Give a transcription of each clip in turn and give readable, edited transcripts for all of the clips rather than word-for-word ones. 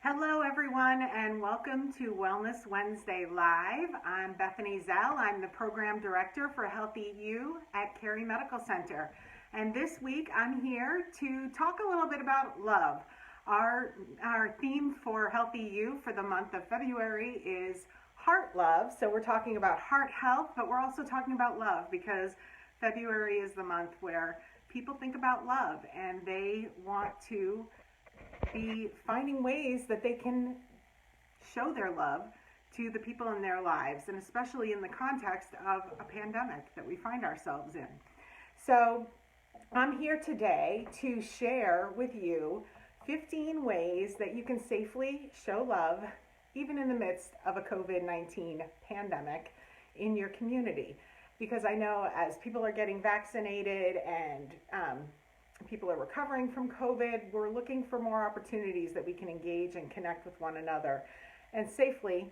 Hello everyone and welcome to Wellness Wednesday Live. I'm Bethany Zell. I'm the Program Director for Healthy You at Cary Medical Center. And this week I'm here to talk a little bit about love. Our theme for Healthy You for the month of February is heart love. So we're talking about heart health, but we're also talking about love because February is the month where people think about love and they want to be finding ways that they can show their love to the people in their lives, and especially in the context of a pandemic that we find ourselves in. So I'm here today to share with you 15 ways that you can safely show love even in the midst of a COVID-19 pandemic in your community. Because I know as people are getting vaccinated and people are recovering from COVID, we're looking for more opportunities that we can engage and connect with one another and safely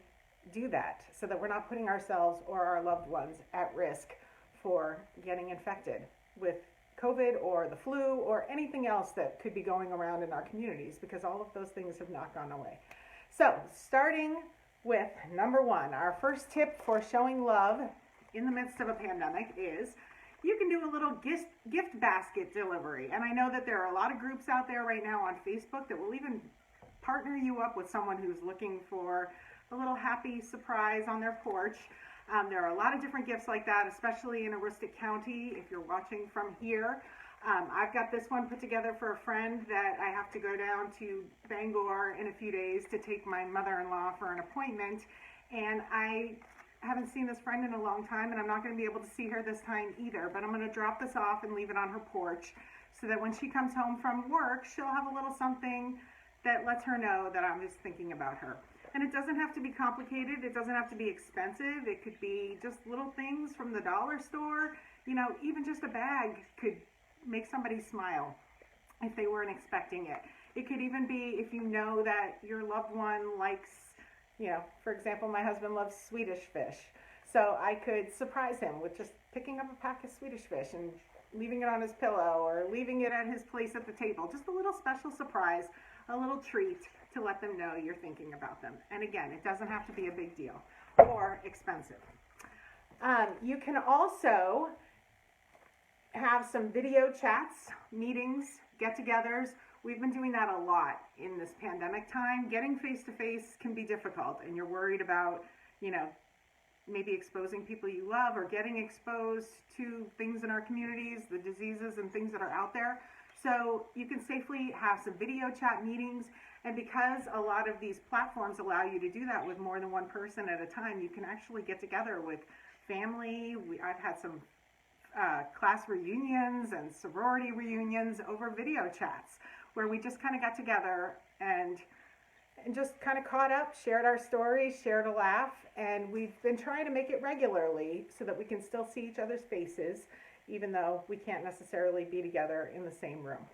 do that so that we're not putting ourselves or our loved ones at risk for getting infected with COVID or the flu or anything else that could be going around in our communities, because all of those things have not gone away. So starting with number one, our first tip for showing love in the midst of a pandemic is you can do a little gift basket delivery. And I know that there are a lot of groups out there right now on Facebook that will even partner you up with someone who's looking for a little happy surprise on their porch. There are a lot of different gifts like that, especially in Aroostook County if you're watching from here. I've got this one put together for a friend that I have to go down to Bangor in a few days to take my mother-in-law for an appointment. And I haven't seen this friend in a long time, and I'm not going to be able to see her this time either, but I'm going to drop this off and leave it on her porch so that when she comes home from work, she'll have a little something that lets her know that I'm just thinking about her. And it doesn't have to be complicated. It doesn't have to be expensive. It could be just little things from the dollar store. You know, even just a bag could make somebody smile if they weren't expecting it. It could even be if you know that your loved one likes, you know, for example, my husband loves Swedish fish. So I could surprise him with just picking up a pack of Swedish fish and leaving it on his pillow or leaving it at his place at the table. Just a little special surprise, a little treat to let them know you're thinking about them. And again, it doesn't have to be a big deal or expensive. You can also have some video chats, meetings, get-togethers. We've been doing that a lot in this pandemic time. Getting face-to-face can be difficult, and you're worried about, you know, maybe exposing people you love or getting exposed to things in our communities, the diseases and things that are out there. So you can safely have some video chat meetings, and because a lot of these platforms allow you to do that with more than one person at a time, you can actually get together with family. I've had some class reunions and sorority reunions over video chats, where we just kind of got together and just kind of caught up, shared our stories, shared a laugh, and we've been trying to make it regularly so that we can still see each other's faces, even though we can't necessarily be together in the same room.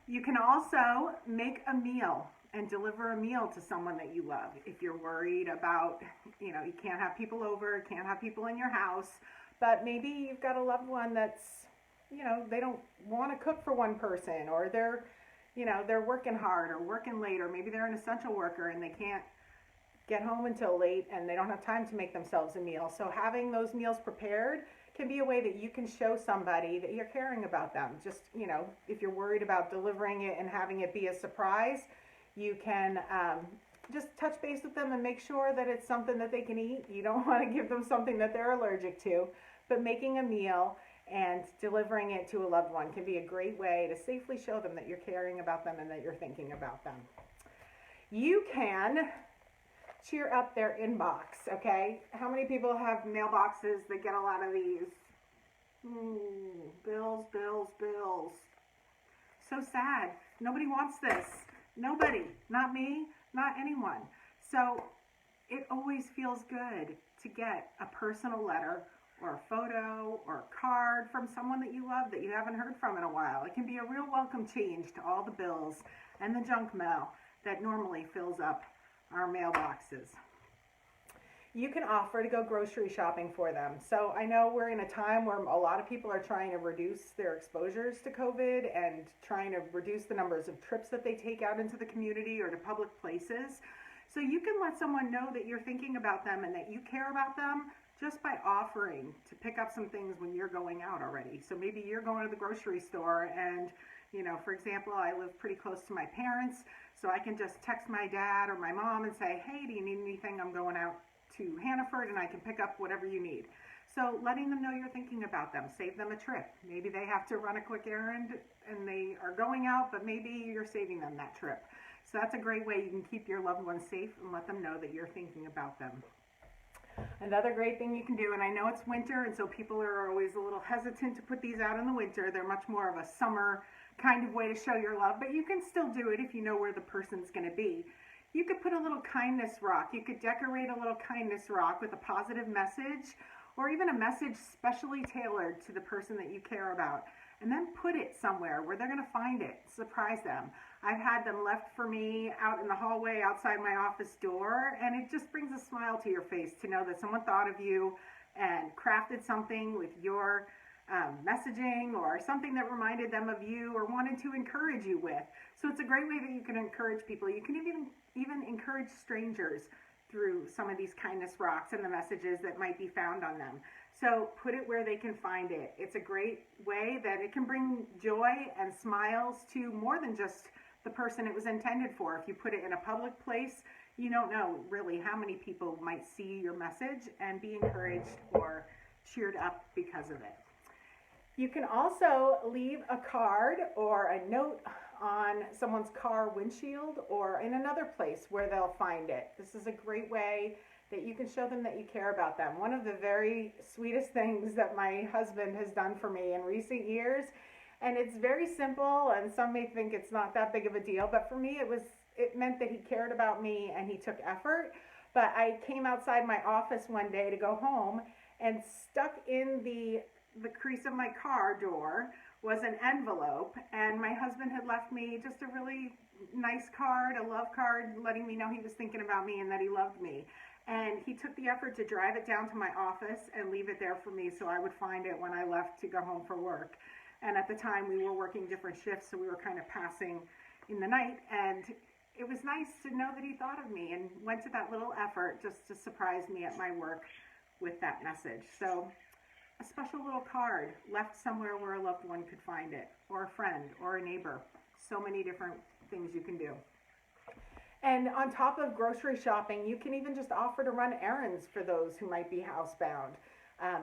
You can also make a meal and deliver a meal to someone that you love. If you're worried about, you know, you can't have people over, can't have people in your house, but maybe you've got a loved one that's, you know, they don't want to cook for one person, or they're, you know, they're working hard or working late, or maybe they're an essential worker and they can't get home until late and they don't have time to make themselves a meal. So having those meals prepared can be a way that you can show somebody that you're caring about them. Just, you know, if you're worried about delivering it and having it be a surprise, you can just touch base with them and make sure that it's something that they can eat. You don't want to give them something that they're allergic to, but making a meal and delivering it to a loved one can be a great way to safely show them that you're caring about them and that you're thinking about them. You can cheer up their inbox, okay? How many people have mailboxes that get a lot of these? Bills, bills, bills. So sad. Nobody wants this. Nobody. Not me, not anyone. So it always feels good to get a personal letter or a photo or a card from someone that you love that you haven't heard from in a while. It can be a real welcome change to all the bills and the junk mail that normally fills up our mailboxes. you can offer to go grocery shopping for them. So I know we're in a time where a lot of people are trying to reduce their exposures to COVID and trying to reduce the numbers of trips that they take out into the community or to public places. So you can let someone know that you're thinking about them and that you care about them just by offering to pick up some things when you're going out already. So maybe you're going to the grocery store and, for example, I live pretty close to my parents, so I can just text my dad or my mom and say, hey, do you need anything? I'm going out to Hannaford and I can pick up whatever you need. So letting them know you're thinking about them, save them a trip. Maybe they have to run a quick errand and they are going out, but maybe you're saving them that trip. So that's a great way you can keep your loved ones safe and let them know that you're thinking about them. Another great thing you can do, and I know it's winter, and so people are always a little hesitant to put these out in the winter. They're much more of a summer kind of way to show your love, but you can still do it if you know where the person's going to be. You could put a little kindness rock. You could decorate a little kindness rock with a positive message, or even a message specially tailored to the person that you care about, and then put it somewhere where they're going to find it. Surprise them. I've had them left for me out in the hallway outside my office door, and it just brings a smile to your face to know that someone thought of you and crafted something with your messaging or something that reminded them of you or wanted to encourage you with. So it's a great way that you can encourage people. You can even encourage strangers through some of these kindness rocks and the messages that might be found on them. So put it where they can find it. It's a great way that it can bring joy and smiles to more than just the person it was intended for. If you put it in a public place, you don't know really how many people might see your message and be encouraged or cheered up because of it. You can also leave a card or a note on someone's car windshield or in another place where they'll find it. This is a great way that you can show them that you care about them. One of the very sweetest things that my husband has done for me in recent years, and it's very simple and some may think it's not that big of a deal, but for me it meant that he cared about me and he took effort. But I came outside my office one day to go home, and stuck in the crease of my car door was an envelope, and my husband had left me just a really nice card, a love card, letting me know he was thinking about me and that he loved me. And he took the effort to drive it down to my office and leave it there for me so I would find it when I left to go home for work. And at the time we were working different shifts, so we were kind of passing in the night, and it was nice to know that he thought of me and went to that little effort just to surprise me at my work with that message. So a special little card left somewhere where a loved one could find it, or a friend, or a neighbor. So many different things you can do. And on top of grocery shopping, you can even just offer to run errands for those who might be housebound.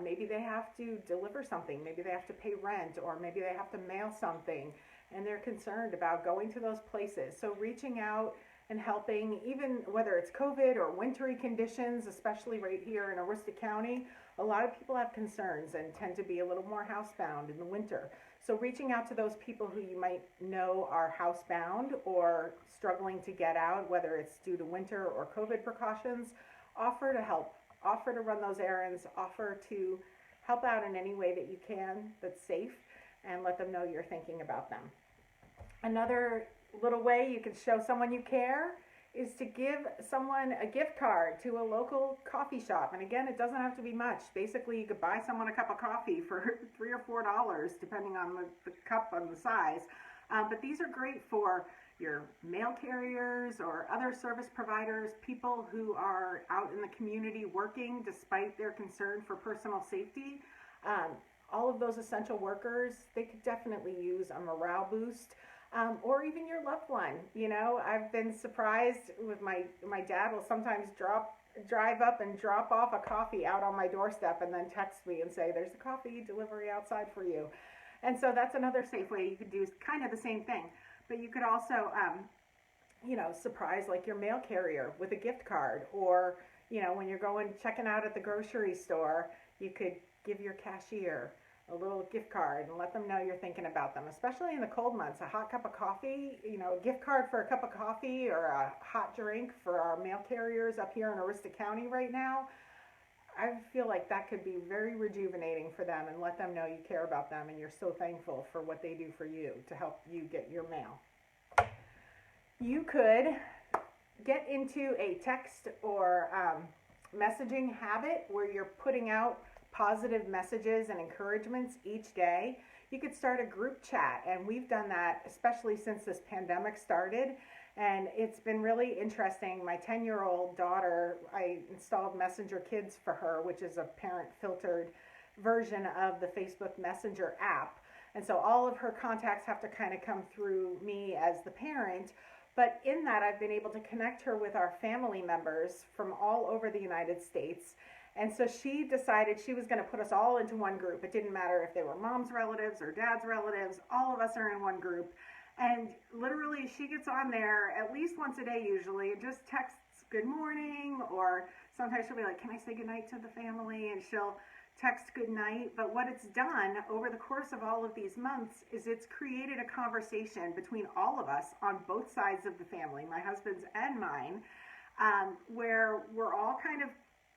Maybe they have to deliver something, maybe they have to pay rent, or maybe they have to mail something, and they're concerned about going to those places. So reaching out and helping, even whether it's COVID or wintry conditions, especially right here in Aroostook County, a lot of people have concerns and tend to be a little more housebound in the winter. So reaching out to those people who you might know are housebound or struggling to get out, whether it's due to winter or COVID precautions, offer to help, offer to run those errands, offer to help out in any way that you can that's safe, and let them know you're thinking about them. Another little way you can show someone you care is to give someone a gift card to a local coffee shop. And again, it doesn't have to be much. Basically, you could buy someone a cup of coffee for $3 or $4, depending on the cup and the size. But these are great for your mail carriers or other service providers, people who are out in the community working despite their concern for personal safety. All of those essential workers, they could definitely use a morale boost. Or even your loved one. You know, I've been surprised with my dad will sometimes drive up and drop off a coffee out on my doorstep and then text me and say, there's a coffee delivery outside for you. And so that's another safe way you could do kind of the same thing. But you could also, surprise like your mail carrier with a gift card, or, when you're checking out at the grocery store, you could give your cashier a little gift card and let them know you're thinking about them, especially in the cold months. A hot cup of coffee, a gift card for a cup of coffee or a hot drink for our mail carriers up here in Aroostook County right now. I feel like that could be very rejuvenating for them and let them know you care about them and you're so thankful for what they do for you to help you get your mail. You could get into a text or messaging habit where you're putting out positive messages and encouragements each day, you could start a group chat. And we've done that, especially since this pandemic started. And it's been really interesting. My 10-year-old daughter, I installed Messenger Kids for her, which is a parent-filtered version of the Facebook Messenger app. And so all of her contacts have to kind of come through me as the parent. But in that, I've been able to connect her with our family members from all over the United States. And so she decided she was going to put us all into one group. It didn't matter if they were mom's relatives or dad's relatives. All of us are in one group. And literally, she gets on there at least once a day usually and just texts good morning, or sometimes she'll be like, can I say goodnight to the family? And she'll text good night. But what it's done over the course of all of these months is it's created a conversation between all of us on both sides of the family, my husband's and mine, where we're all kind of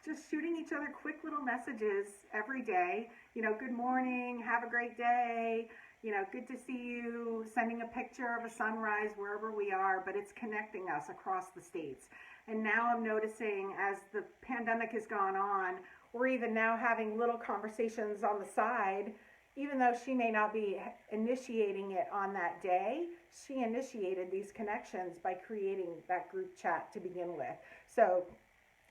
just shooting each other quick little messages every day. You know, good morning, have a great day, you know, good to see you, sending a picture of a sunrise wherever we are, but it's connecting us across the states. And now I'm noticing as the pandemic has gone on, we're even now having little conversations on the side, even though she may not be initiating it on that day. She initiated these connections by creating that group chat to begin with. So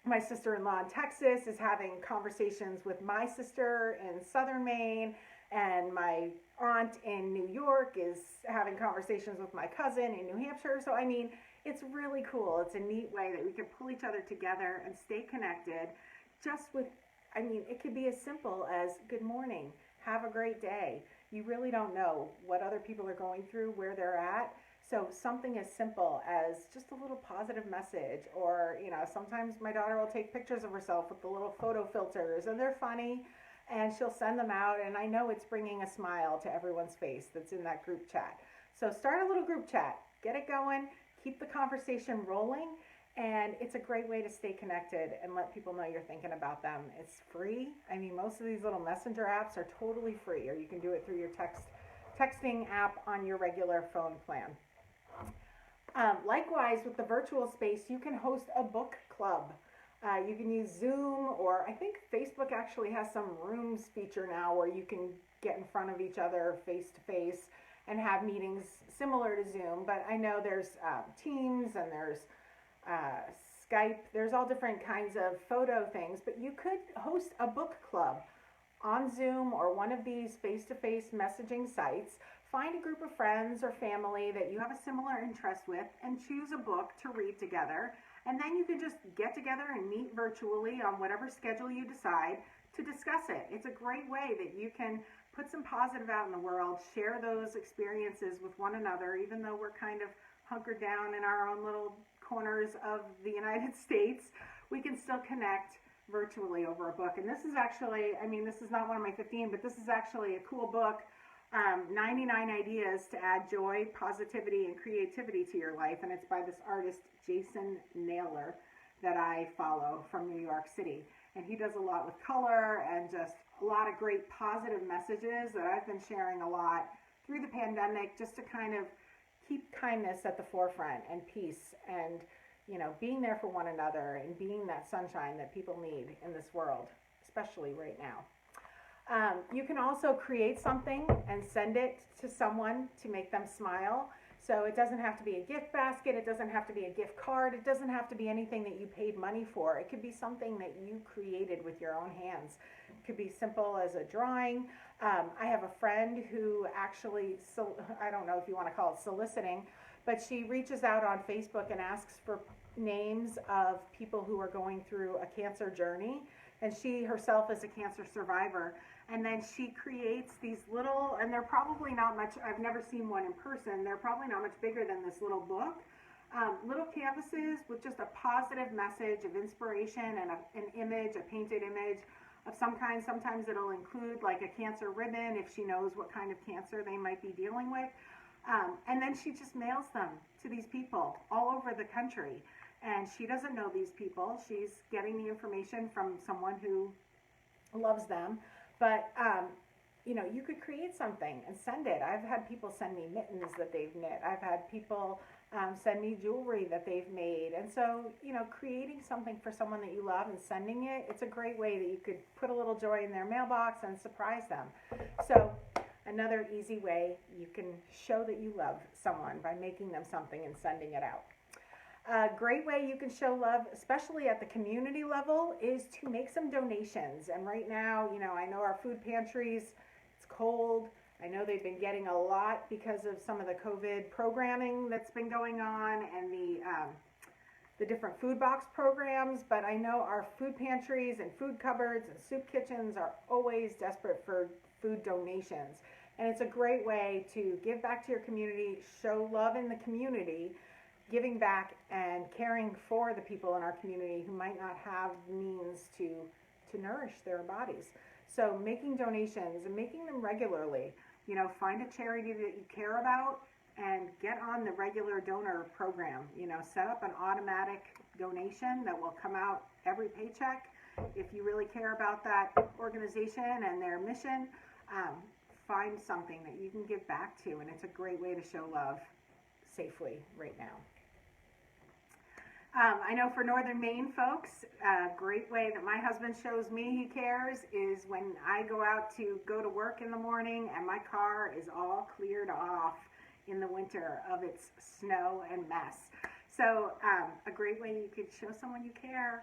my sister-in-law in Texas is having conversations with my sister in Southern Maine, and my aunt in New York is having conversations with my cousin in New Hampshire. So, I mean, it's really cool. It's a neat way that we can pull each other together and stay connected just with, I mean, it could be as simple as good morning, have a great day. You really don't know what other people are going through, where they're at. So something as simple as just a little positive message, or, you know, sometimes my daughter will take pictures of herself with the little photo filters, and they're funny, and she'll send them out, and I know it's bringing a smile to everyone's face that's in that group chat. So start a little group chat, get it going, keep the conversation rolling, and it's a great way to stay connected and let people know you're thinking about them. It's free. I mean, most of these little messenger apps are totally free, or you can do it through your texting app on your regular phone plan. Likewise, with the virtual space, you can host a book club. You can use Zoom, or I think Facebook actually has some rooms feature now where you can get in front of each other face to face and have meetings similar to Zoom. But I know there's Teams, and there's Skype. There's all different kinds of photo things, but you could host a book club on Zoom or one of these face-to-face messaging sites. Find a group of friends or family that you have a similar interest with and choose a book to read together. And then you can just get together and meet virtually on whatever schedule you decide to discuss it. It's a great way that you can put some positive out in the world, share those experiences with one another, even though we're kind of hunkered down in our own little corners of the United States. We can still connect virtually over a book. And this is actually, I mean, this is not one of my 15, but this is actually a cool book. 99 Ideas to Add Joy, Positivity, and Creativity to Your Life. And it's by this artist, Jason Naylor, that I follow from New York City. And he does a lot with color and just a lot of great positive messages that I've been sharing a lot through the pandemic, just to kind of keep kindness at the forefront and peace, and, you know, being there for one another and being that sunshine that people need in this world, especially right now. You can also create something and send it to someone to make them smile. So it doesn't have to be a gift basket. It doesn't have to be a gift card. It doesn't have to be anything that you paid money for. It could be something that you created with your own hands. It could be simple as a drawing. I have a friend who actually, I don't know if you want to call it soliciting, but she reaches out on Facebook and asks for names of people who are going through a cancer journey. And she herself is a cancer survivor. And then she creates these little, and they're probably not much, I've never seen one in person, they're probably not much bigger than this little book. Little canvases with just a positive message of inspiration and an image, a painted image of some kind. Sometimes it'll include like a cancer ribbon if she knows what kind of cancer they might be dealing with. And then she just mails them to these people all over the country. And she doesn't know these people. She's getting the information from someone who loves them. But, you know, you could create something and send it. I've had people send me mittens that they've knit. I've had people send me jewelry that they've made. And so, creating something for someone that you love and sending it, it's a great way that you could put a little joy in their mailbox and surprise them. So another easy way you can show that you love someone by making them something and sending it out. A great way you can show love, especially at the community level, is to make some donations. And right now, I know our food pantries, it's cold. I know they've been getting a lot because of some of the COVID programming that's been going on and the different food box programs. But I know our food pantries and food cupboards and soup kitchens are always desperate for food donations. And it's a great way to give back to your community, show love in the community, giving back and caring for the people in our community who might not have means to nourish their bodies. So making donations and making them regularly, find a charity that you care about and get on the regular donor program. Set up an automatic donation that will come out every paycheck. If you really care about that organization and their mission, find something that you can give back to, and it's a great way to show love safely right now. I know for Northern Maine folks, a great way that my husband shows me he cares is when I go out to go to work in the morning and my car is all cleared off in the winter of its snow and mess. So a great way you could show someone you care,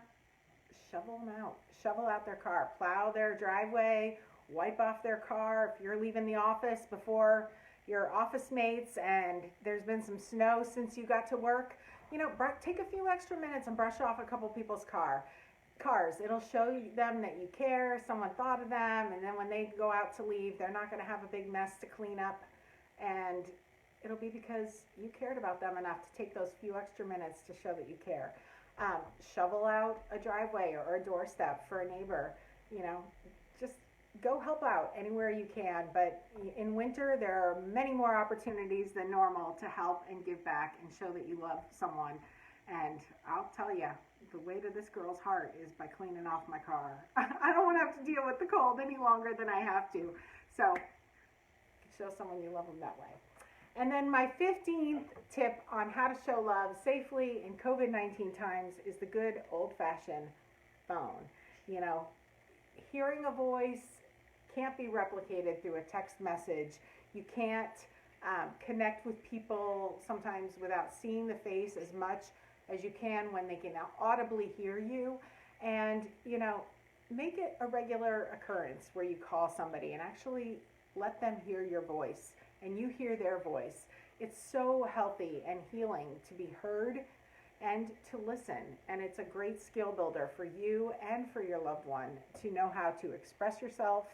shovel them out. Shovel out their car, plow their driveway, wipe off their car. If you're leaving the office before your office mates and there's been some snow since you got to work, take a few extra minutes and brush off a couple people's cars. It'll show them that you care, someone thought of them, and then when they go out to leave, they're not going to have a big mess to clean up, and it'll be because you cared about them enough to take those few extra minutes to show that you care. Shovel out a driveway or a doorstep for a neighbor. Just go help out anywhere you can. But in winter, there are many more opportunities than normal to help and give back and show that you love someone. And I'll tell you, the way to this girl's heart is by cleaning off my car. I don't want to have to deal with the cold any longer than I have to. So show someone you love them that way. And then my 15th tip on how to show love safely in COVID-19 times is the good old-fashioned phone. Hearing a voice can't be replicated through a text message. You can't connect with people sometimes without seeing the face as much as you can when they can audibly hear you. And, make it a regular occurrence where you call somebody and actually let them hear your voice and you hear their voice. It's so healthy and healing to be heard and to listen. And it's a great skill builder for you and for your loved one to know how to express yourself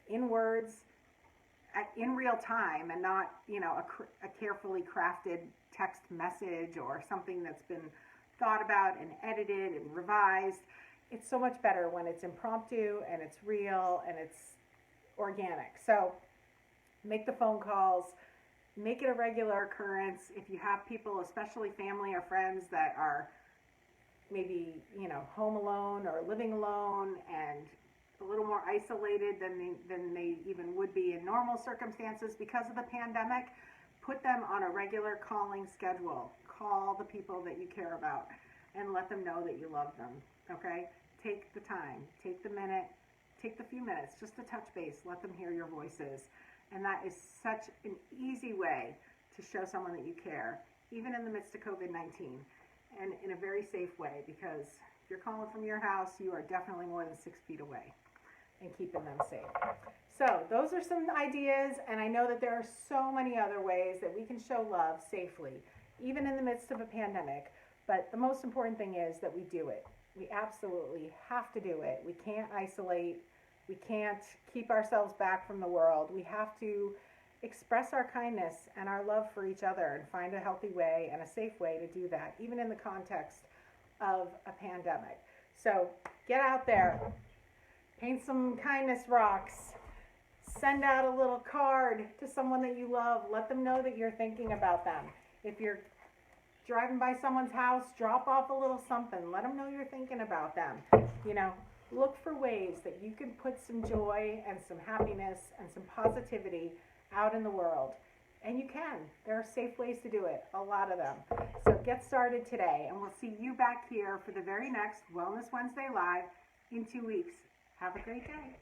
in words in real time and not, a carefully crafted text message or something that's been thought about and edited and revised. It's so much better when it's impromptu and it's real and it's organic. So make the phone calls, make it a regular occurrence. If you have people, especially family or friends that are maybe, home alone or living alone and a little more isolated than they even would be in normal circumstances because of the pandemic, put them on a regular calling schedule. Call the people that you care about and let them know that you love them, okay? Take the time, take the minute, take the few minutes just to touch base, let them hear your voices. And that is such an easy way to show someone that you care, even in the midst of COVID-19, and in a very safe way, because if you're calling from your house, you are definitely more than 6 feet away and keeping them safe. So those are some ideas, and I know that there are so many other ways that we can show love safely, even in the midst of a pandemic. But the most important thing is that we do it. We absolutely have to do it. We can't isolate. We can't keep ourselves back from the world. We have to express our kindness and our love for each other and find a healthy way and a safe way to do that, even in the context of a pandemic. So get out there, paint some kindness rocks, send out a little card to someone that you love. Let them know that you're thinking about them. If you're driving by someone's house, drop off a little something. Let them know you're thinking about them. Look for ways that you can put some joy and some happiness and some positivity out in the world. And you can. There are safe ways to do it, a lot of them. So get started today, and we'll see you back here for the very next Wellness Wednesday Live in 2 weeks. Have a great day.